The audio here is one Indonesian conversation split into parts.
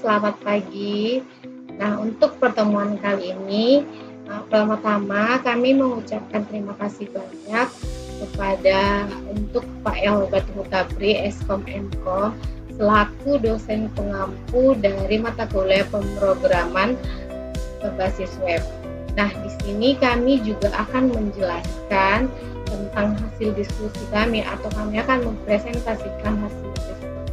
selamat pagi. Nah, untuk pertemuan kali ini, pertama-tama kami mengucapkan terima kasih banyak kepada untuk Pak Elbat Hutabri, Eskom Enkom, selaku dosen pengampu dari mata kuliah pemrograman berbasis web. Nah, di sini kami juga akan menjelaskan tentang hasil diskusi kami atau kami akan mempresentasikan hasil diskusi kami.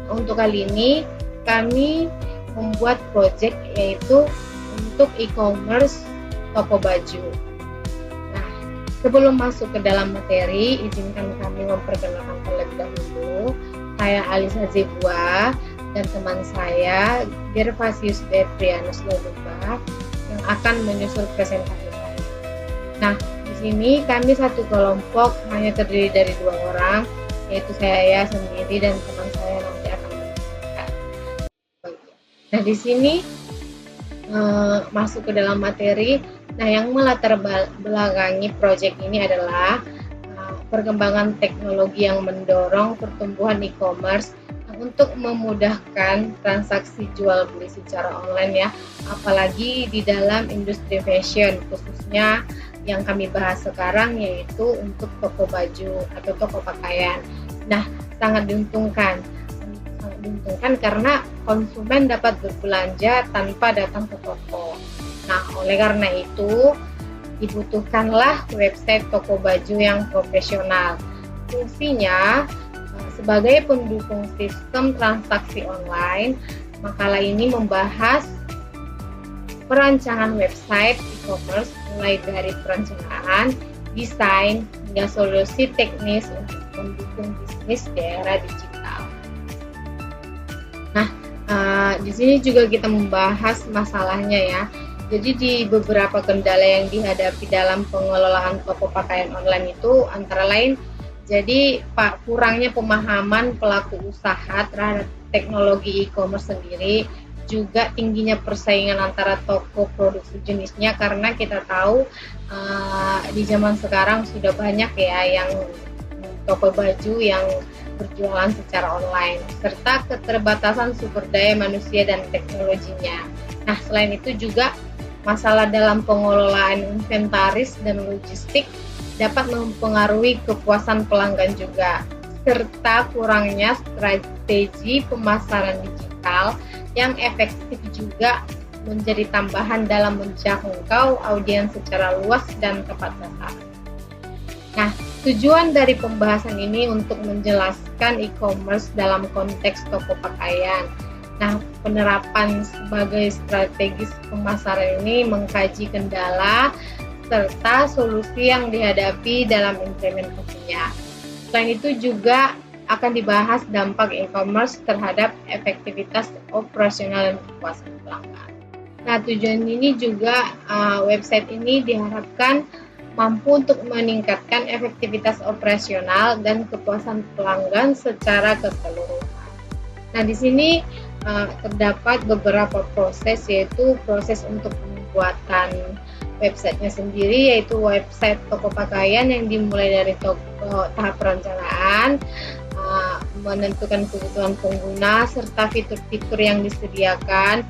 Nah, untuk kali ini kami membuat project yaitu untuk e-commerce toko baju. Nah, sebelum masuk ke dalam materi, izinkan kami memperkenalkan terlebih dahulu. Saya Alisa Zebua dan teman saya Gervasius Deprianus Loluba yang akan menyusul presentasi saya. Nah, di sini kami satu kelompok hanya terdiri dari 2 orang, yaitu saya sendiri dan teman saya nanti akan berbicara. Nah, di sini masuk ke dalam materi. Nah, yang melatar belakangi proyek ini adalah perkembangan teknologi yang mendorong pertumbuhan e-commerce untuk memudahkan transaksi jual beli secara online ya, apalagi di dalam industri fashion, khususnya yang kami bahas sekarang yaitu untuk toko baju atau toko pakaian. Nah, sangat diuntungkan karena konsumen dapat berbelanja tanpa datang ke toko. Nah, oleh karena itu dibutuhkanlah website toko baju yang profesional. Fungsinya sebagai pendukung sistem transaksi online. Makalah ini membahas perancangan website e-commerce mulai dari perencanaan, desain, hingga solusi teknis untuk mendukung bisnis di era digital. Nah, di sini juga kita membahas masalahnya ya. Jadi di beberapa kendala yang dihadapi dalam pengelolaan toko pakaian online itu antara lain jadi kurangnya pemahaman pelaku usaha terhadap teknologi e-commerce sendiri, juga tingginya persaingan antara toko produksi jenisnya karena kita tahu di zaman sekarang sudah banyak ya yang toko baju yang berjualan secara online, serta keterbatasan sumber daya manusia dan teknologinya. Nah, selain itu juga masalah dalam pengelolaan inventaris dan logistik dapat mempengaruhi kepuasan pelanggan juga, serta kurangnya strategi pemasaran digital yang efektif juga menjadi tambahan dalam menjangkau audiens secara luas dan tepat sasaran. Nah, tujuan dari pembahasan ini untuk menjelaskan e-commerce dalam konteks toko pakaian. Nah, penerapan sebagai strategis pemasaran ini mengkaji kendala serta solusi yang dihadapi dalam implementasinya. Selain itu juga akan dibahas dampak e-commerce terhadap efektivitas operasional dan kepuasan pelanggan. Nah, tujuan ini juga website ini diharapkan mampu untuk meningkatkan efektivitas operasional dan kepuasan pelanggan secara keseluruhan. Nah, di sini terdapat beberapa proses, yaitu proses untuk pembuatan websitenya sendiri, yaitu website toko pakaian yang dimulai dari tahap perencanaan, menentukan kebutuhan pengguna, serta fitur-fitur yang disediakan.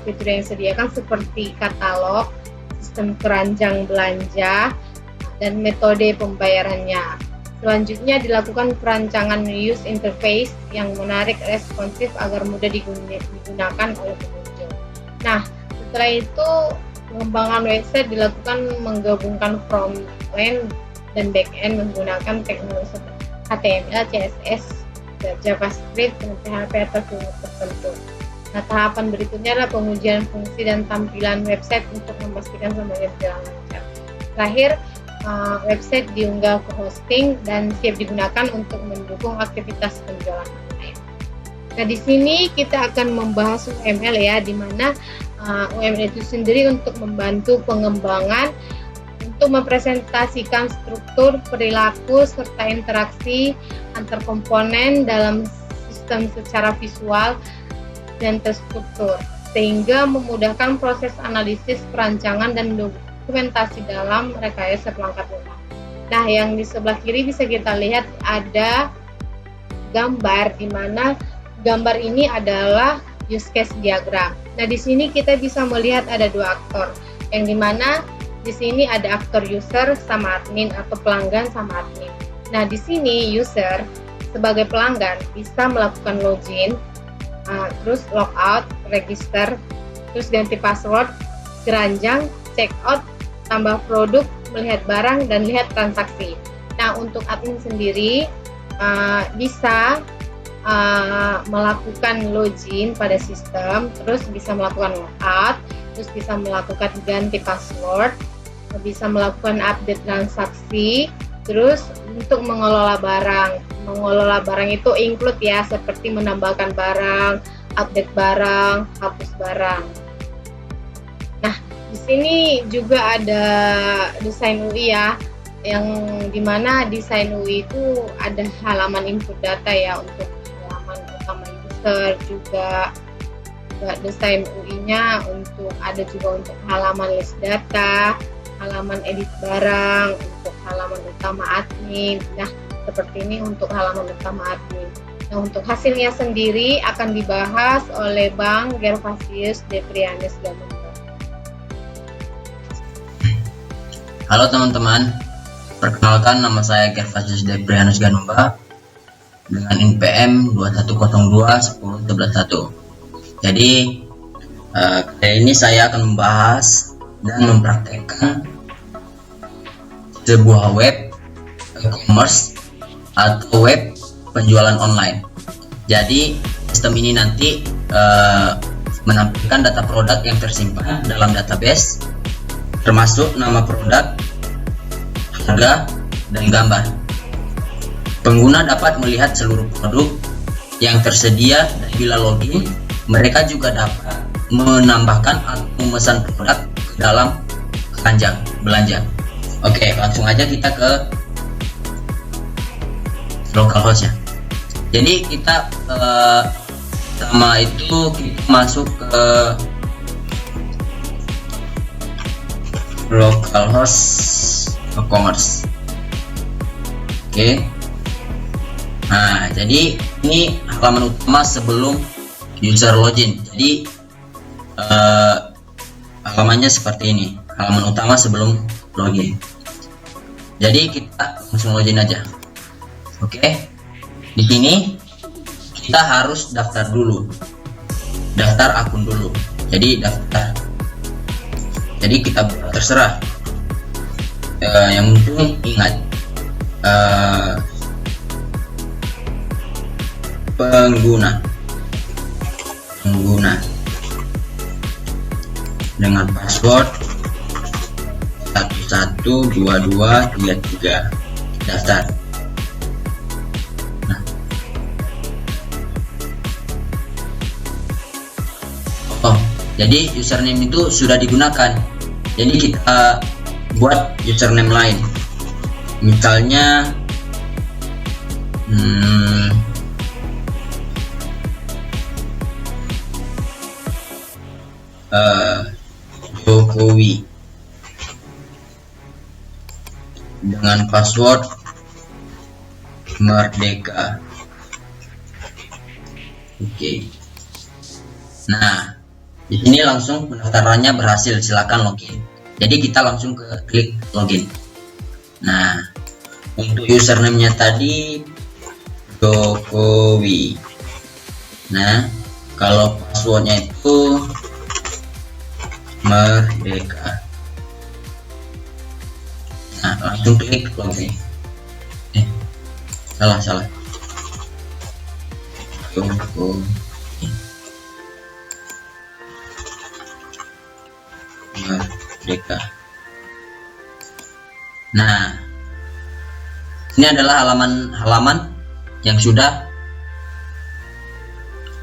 Fitur yang disediakan seperti katalog, sistem keranjang belanja, dan metode pembayarannya. Selanjutnya dilakukan perancangan user interface yang menarik, responsif agar mudah digunakan oleh pengunjung. Nah, setelah itu pengembangan website dilakukan menggabungkan front-end dan back-end menggunakan teknologi HTML, CSS, JavaScript, dan PHP atau framework tertentu. Nah, tahapan berikutnya adalah pengujian fungsi dan tampilan website untuk memastikan semuanya berjalan lancar. Terakhir, website diunggah ke hosting dan siap digunakan untuk mendukung aktivitas penjualan online. Nah, di sini kita akan membahas UML ya, di mana UML itu sendiri untuk membantu pengembangan untuk mempresentasikan struktur, perilaku, serta interaksi antar komponen dalam sistem secara visual dan terstruktur, sehingga memudahkan proses analisis, perancangan, dan dokumentasi dalam rekayasa perangkat lunak. Nah, yang di sebelah kiri bisa kita lihat ada gambar, di mana gambar ini adalah use case diagram. Nah, di sini kita bisa melihat ada dua aktor, yang dimana di sini ada aktor user sama admin atau pelanggan sama admin. Nah, di sini user sebagai pelanggan bisa melakukan login, terus logout, register, terus ganti password, keranjang, check out, tambah produk, melihat barang, dan lihat transaksi. Nah, untuk admin sendiri bisa melakukan login pada sistem, terus bisa melakukan logout, terus bisa melakukan ganti password, bisa melakukan update transaksi, terus untuk mengelola barang itu include ya, seperti menambahkan barang, update barang, hapus barang. Nah, di sini juga ada desain UI ya, yang dimana desain UI itu ada halaman input data ya, untuk halaman utama user, juga desain UI-nya ada juga untuk halaman list data, halaman edit barang, untuk halaman utama admin. Nah, seperti ini untuk halaman utama admin. Nah, untuk hasilnya sendiri akan dibahas oleh Bang Gervasius Deprianus Ganumba. Halo teman-teman, perkenalkan nama saya Gervasius Deprianus Ganumba dengan NPM 21021011. Jadi kali ini saya akan membahas dan mempraktekkan sebuah web e-commerce atau web penjualan online. Jadi sistem ini nanti menampilkan data produk yang tersimpan dalam database, termasuk nama produk, harga, dan gambar. Pengguna dapat melihat seluruh produk yang tersedia, dan bila login, mereka juga dapat menambahkan atau memesan produk ke dalam keranjang belanja. Oke, langsung aja kita ke localhost ya. Jadi kita pertama itu kita masuk ke localhost e-commerce. Oke. Nah, jadi ini halaman utama sebelum user login. Jadi halamannya seperti ini, halaman utama sebelum login. Jadi kita langsung login aja. Oke. Di sini kita harus daftar dulu, daftar akun dulu. Jadi daftar. Jadi kita terserah. Yang penting ingat pengguna dengan password 112233 daftar. Nah. Jadi username itu sudah digunakan. Jadi kita buat username lain. Misalnya Jokowi dengan password Merdeka. Oke. Nah, di sini langsung pendaftarannya berhasil, silakan login. Jadi kita langsung klik login. Nah, untuk username-nya tadi Jokowi. Nah, kalau passwordnya itu Merdeka. Nah, langsung klik login. Salah. Jokowi. Merdeka. Nah, ini adalah halaman yang sudah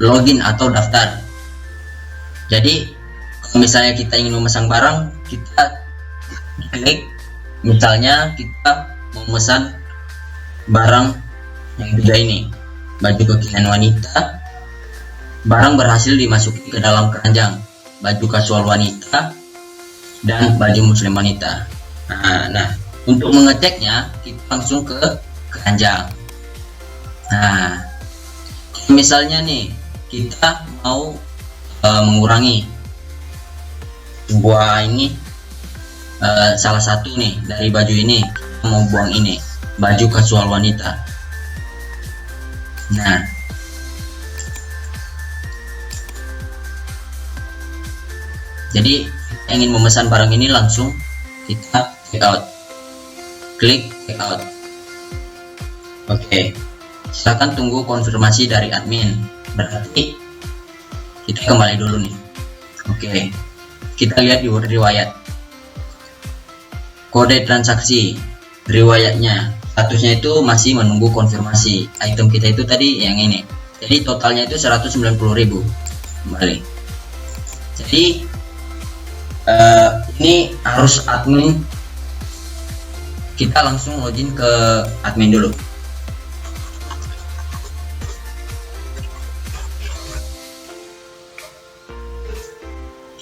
login atau daftar. Jadi kalau misalnya kita ingin memesan barang, kita klik, misalnya kita memesan barang yang 3 ini, baju kekinian wanita. Barang berhasil dimasuki ke dalam keranjang, baju kasual wanita dan baju muslim wanita. Nah, untuk mengeceknya kita langsung ke keranjang. Nah, misalnya nih kita mau mengurangi sebuah ini, salah satu nih dari baju ini mau buang ini, baju kasual wanita. Nah, jadi ingin memesan barang ini, langsung kita check out, klik check out. Oke, silakan tunggu konfirmasi dari admin. Berarti kita kembali dulu nih. Oke, kita lihat di riwayat kode transaksi, riwayatnya statusnya itu masih menunggu konfirmasi. Item kita itu tadi yang ini, jadi totalnya itu 190.000 kembali. Jadi ini harus admin, kita langsung login ke admin dulu.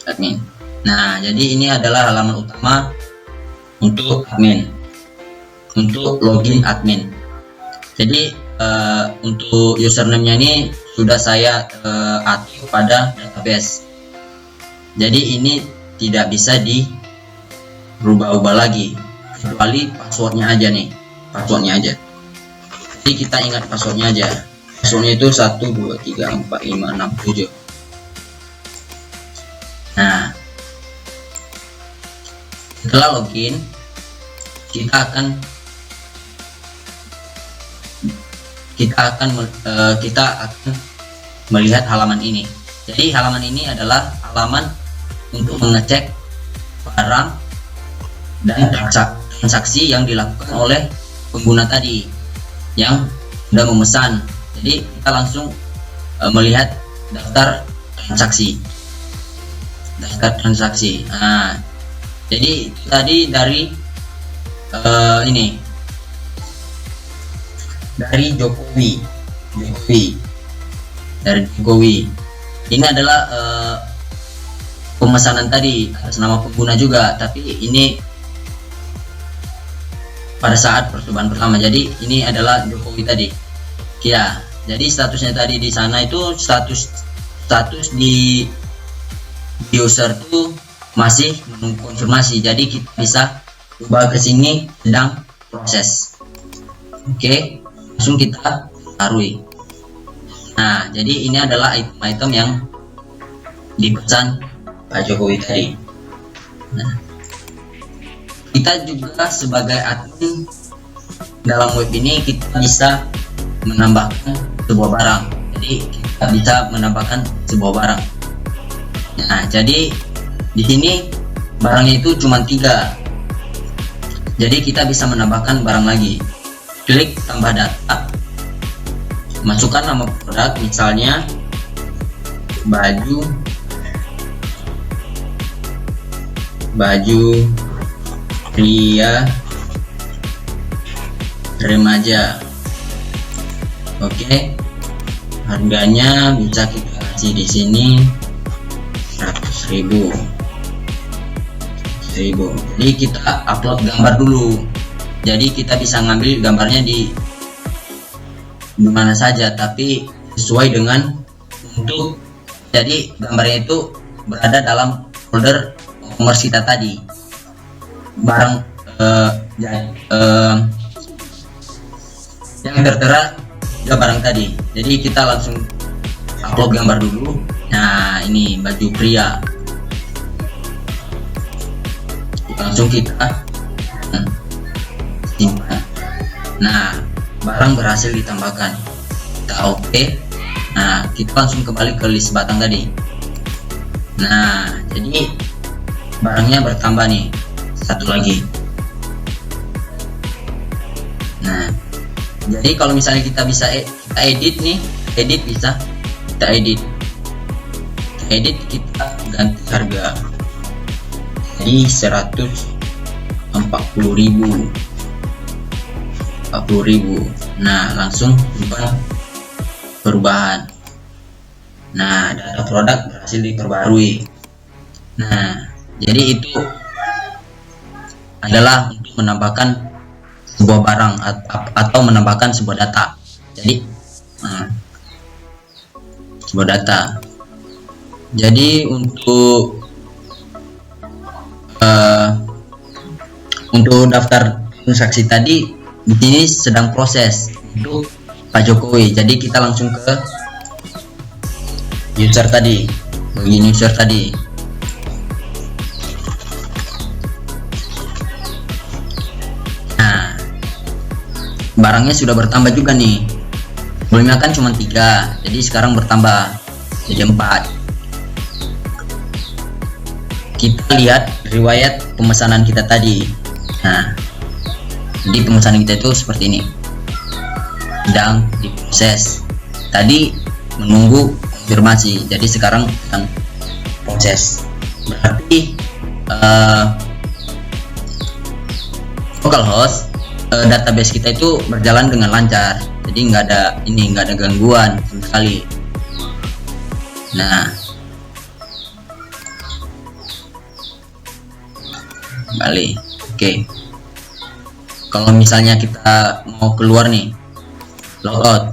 Admin. Nah, jadi ini adalah halaman utama untuk admin, untuk login admin. Jadi untuk username-nya ini sudah saya atur pada database. Jadi ini tidak bisa dirubah-ubah lagi, kecuali passwordnya aja nih, passwordnya aja. Jadi kita ingat passwordnya aja. Passwordnya itu 1 2 3 4 5 6 7. Nah, setelah login, kita akan melihat halaman ini. Jadi halaman ini adalah halaman untuk mengecek barang dan transaksi yang dilakukan oleh pengguna tadi yang sudah memesan. Jadi kita langsung melihat daftar transaksi. Nah, jadi tadi dari ini dari Jokowi. Ini adalah pemesanan tadi atas nama pengguna juga, tapi ini pada saat percobaan pertama. Jadi ini adalah Jokowi tadi. Ya, jadi statusnya tadi di sana itu status di user itu masih menunggu konfirmasi. Jadi kita bisa ubah ke sini sedang proses. Oke, langsung kita taruh. Nah, jadi ini adalah item-item yang dipesan Pak Jokowi tadi. Nah, kita juga sebagai admin dalam web ini kita bisa menambahkan sebuah barang. Jadi kita bisa menambahkan sebuah barang. Nah, jadi di sini barangnya itu cuma 3. Jadi kita bisa menambahkan barang lagi. Klik tambah data, masukkan nama produk, misalnya baju pria remaja. Oke, harganya bisa kita kasih di sini 100.000. Jadi kita upload gambar dulu. Jadi kita bisa ngambil gambarnya di mana saja, tapi sesuai dengan untuk, jadi gambarnya itu berada dalam folder e-commerce kita tadi. Barang yang tertera ya barang tadi. Jadi kita langsung upload gambar dulu. Nah, ini baju pria. Langsung kita simpan. Nah, barang berhasil ditambahkan. Kita oke. Nah, kita langsung kembali ke list batang tadi. Nah, jadi barangnya bertambah nih, satu lagi. Nah, jadi kalau misalnya kita bisa kita edit nih, bisa kita edit kita ganti harga jadi 140.000. Nah, langsung simpan perubahan. Nah, data produk berhasil diperbarui. Nah, jadi itu adalah untuk menambahkan sebuah barang atau menambahkan sebuah data. Jadi sebuah data. Jadi untuk daftar transaksi tadi di sini sedang proses untuk Pak Jokowi. Jadi kita langsung ke user tadi, bagian user tadi. Nah, barangnya sudah bertambah juga nih. Sebelumnya kan cuma 3, jadi sekarang bertambah jadi 4. Kita lihat riwayat pemesanan kita tadi. Nah, jadi pemesanan kita itu seperti ini, sedang diproses. Tadi menunggu konfirmasi, jadi sekarang sedang proses. Berarti localhost database kita itu berjalan dengan lancar, jadi nggak ada gangguan sama sekali. Nah, kembali. Oke. Kalau misalnya kita mau keluar nih, logout,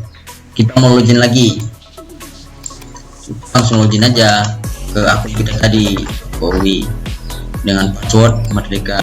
kita mau login lagi, langsung login aja ke akun kita tadi, Jokowi, dengan password Merdeka.